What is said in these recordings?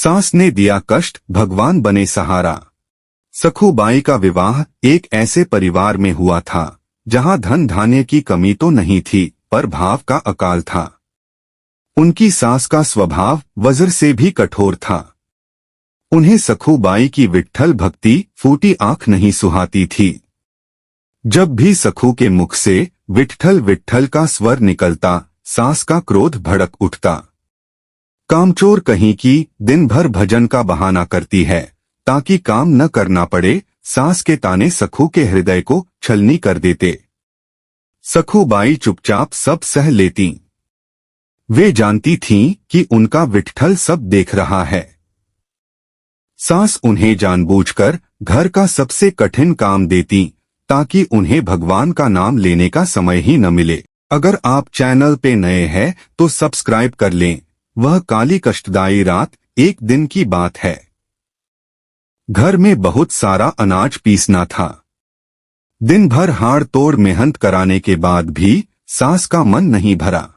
सास ने दिया कष्ट, भगवान बने सहारा। सखूबाई का विवाह एक ऐसे परिवार में हुआ था जहां धन धान्य की कमी तो नहीं थी, पर भाव का अकाल था। उनकी सास का स्वभाव वज्र से भी कठोर था। उन्हें सखूबाई की विट्ठल भक्ति फूटी आंख नहीं सुहाती थी। जब भी सखू के मुख से विट्ठल विट्ठल का स्वर निकलता, सास का क्रोध भड़क उठता। कामचोर कहीं की, दिन भर भजन का बहाना करती है ताकि काम न करना पड़े। सास के ताने सखू के हृदय को छलनी कर देते। सखूबाई चुपचाप सब सह लेती। वे जानती थीं कि उनका विट्ठल सब देख रहा है। सास उन्हें जानबूझकर घर का सबसे कठिन काम देती ताकि उन्हें भगवान का नाम लेने का समय ही न मिले। अगर आप चैनल पे नए हैं तो सब्सक्राइब कर लें। वह काली कष्टदायी रात एक दिन की बात है। घर में बहुत सारा अनाज पीसना था। दिन भर हाड़ तोड़ मेहनत कराने के बाद भी सास का मन नहीं भरा।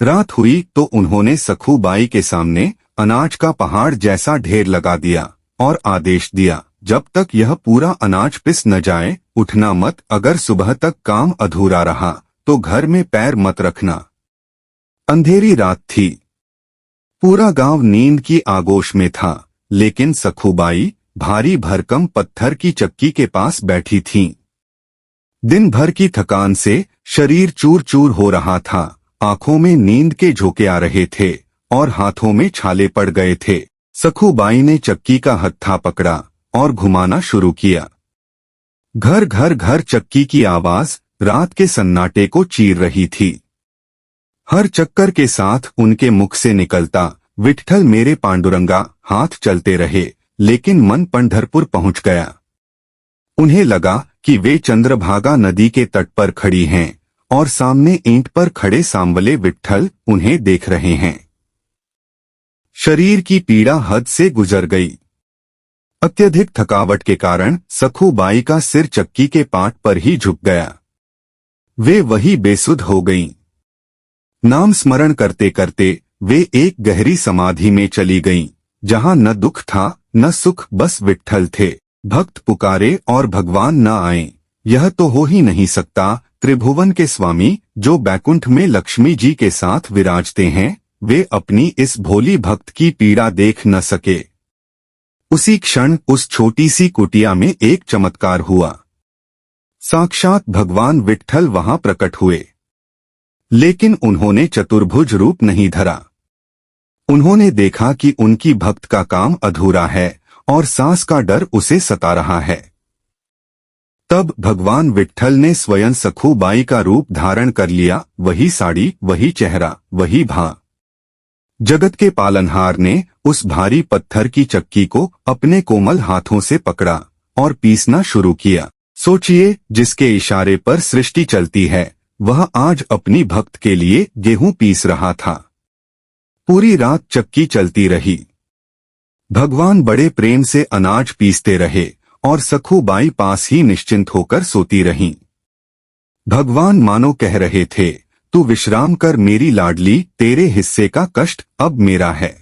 रात हुई तो उन्होंने सखूबाई के सामने अनाज का पहाड़ जैसा ढेर लगा दिया और आदेश दिया, जब तक यह पूरा अनाज पिस न जाए उठना मत। अगर सुबह तक काम अधूरा रहा तो घर में पैर मत रखना। अंधेरी रात थी। पूरा गांव नींद की आगोश में था, लेकिन सखूबाई भारी भरकम पत्थर की चक्की के पास बैठी थीं। दिन भर की थकान से शरीर चूर चूर हो रहा था। आंखों में नींद के झोंके आ रहे थे और हाथों में छाले पड़ गए थे। सखूबाई ने चक्की का हत्था पकड़ा और घुमाना शुरू किया। घर घर घर चक्की की आवाज रात के सन्नाटे को चीर रही थी। हर चक्कर के साथ उनके मुख से निकलता, विट्ठल मेरे पांडुरंगा। हाथ चलते रहे, लेकिन मन पंढरपुर पहुंच गया। उन्हें लगा कि वे चंद्रभागा नदी के तट पर खड़ी हैं और सामने ईंट पर खड़े सांवले विट्ठल उन्हें देख रहे हैं। शरीर की पीड़ा हद से गुजर गई। अत्यधिक थकावट के कारण सखूबाई का सिर चक्की के पाट पर ही झुक गया। वे वही बेसुध हो गईं। नाम स्मरण करते करते वे एक गहरी समाधि में चली गईं, जहां न दुख था न सुख, बस विट्ठल थे। भक्त पुकारे और भगवान न आए, यह तो हो ही नहीं सकता। त्रिभुवन के स्वामी जो बैकुंठ में लक्ष्मी जी के साथ विराजते हैं, वे अपनी इस भोली भक्त की पीड़ा देख न सके। उसी क्षण उस छोटी सी कुटिया में एक चमत्कार हुआ। साक्षात भगवान विट्ठल वहां प्रकट हुए, लेकिन उन्होंने चतुर्भुज रूप नहीं धरा। उन्होंने देखा कि उनकी भक्त का काम अधूरा है और सास का डर उसे सता रहा है। तब भगवान विट्ठल ने स्वयं सखूबाई का रूप धारण कर लिया। वही साड़ी, वही चेहरा, वही भाव। जगत के पालनहार ने उस भारी पत्थर की चक्की को अपने कोमल हाथों से पकड़ा और पीसना शुरू किया। सोचिए, जिसके इशारे पर सृष्टि चलती है, वह आज अपनी भक्त के लिए गेहूं पीस रहा था। पूरी रात चक्की चलती रही। भगवान बड़े प्रेम से अनाज पीसते रहे और सखूबाई पास ही निश्चिंत होकर सोती रहीं। भगवान मानो कह रहे थे, तू विश्राम कर मेरी लाडली, तेरे हिस्से का कष्ट अब मेरा है।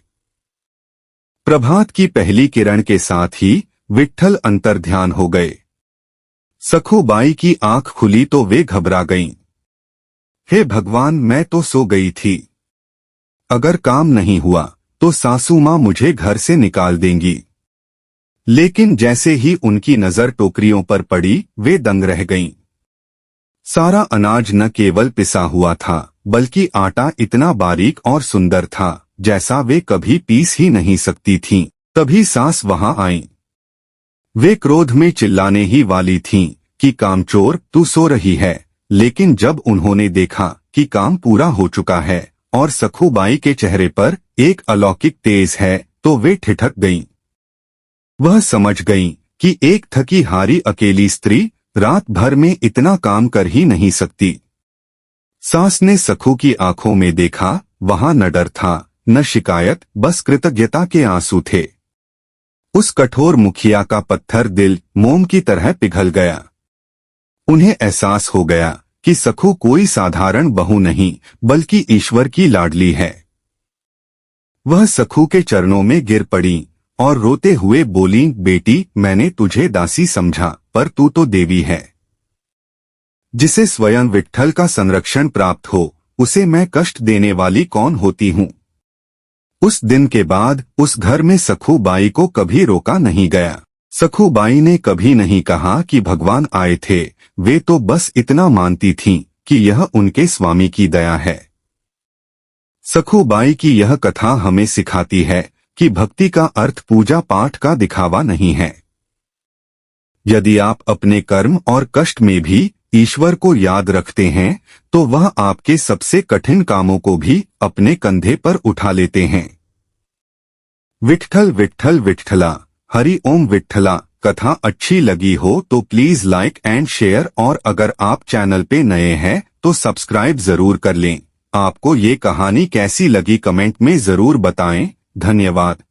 प्रभात की पहली किरण के साथ ही विट्ठल अंतर्ध्यान हो गए। सखूबाई की आंख खुली तो वे घबरा गईं। हे भगवान, मैं तो सो गई थी। अगर काम नहीं हुआ तो सासू माँ मुझे घर से निकाल देंगी। लेकिन जैसे ही उनकी नजर टोकरियों पर पड़ी, वे दंग रह गईं। सारा अनाज न केवल पिसा हुआ था, बल्कि आटा इतना बारीक और सुंदर था जैसा वे कभी पीस ही नहीं सकती थीं। तभी सास वहां आईं। वे क्रोध में चिल्लाने ही वाली थीं कि कामचोर, तू सो रही है। लेकिन जब उन्होंने देखा कि काम पूरा हो चुका है और सखूबाई के चेहरे पर एक अलौकिक तेज है, तो वे ठिठक गईं। वह समझ गईं कि एक थकी हारी अकेली स्त्री रात भर में इतना काम कर ही नहीं सकती। सास ने सखू की आंखों में देखा, वहां न डर था न शिकायत, बस कृतज्ञता के आंसू थे। उस कठोर मुखिया का पत्थर दिल मोम की तरह पिघल गया। उन्हें एहसास हो गया कि सखू कोई साधारण बहू नहीं, बल्कि ईश्वर की लाडली है। वह सखू के चरणों में गिर पड़ी और रोते हुए बोली, बेटी, मैंने तुझे दासी समझा, पर तू तो देवी है। जिसे स्वयं विट्ठल का संरक्षण प्राप्त हो, उसे मैं कष्ट देने वाली कौन होती हूँ। उस दिन के बाद उस घर में सखू बाई को कभी रोका नहीं गया। सखू बाई ने कभी नहीं कहा कि भगवान आए थे, वे तो बस इतना मानती थीं कि यह उनके स्वामी की दया है। सखू बाई की यह कथा हमें सिखाती है कि भक्ति का अर्थ पूजा पाठ का दिखावा नहीं है। यदि आप अपने कर्म और कष्ट में भी ईश्वर को याद रखते हैं, तो वह आपके सबसे कठिन कामों को भी अपने कंधे पर उठा लेते हैं। विट्ठल विट्ठल विट्ठला, हरि ओम विट्ठला। कथा अच्छी लगी हो तो प्लीज लाइक एंड शेयर, और अगर आप चैनल पे नए हैं तो सब्सक्राइब जरूर कर लें। आपको ये कहानी कैसी लगी कमेंट में जरूर बताएं। धन्यवाद।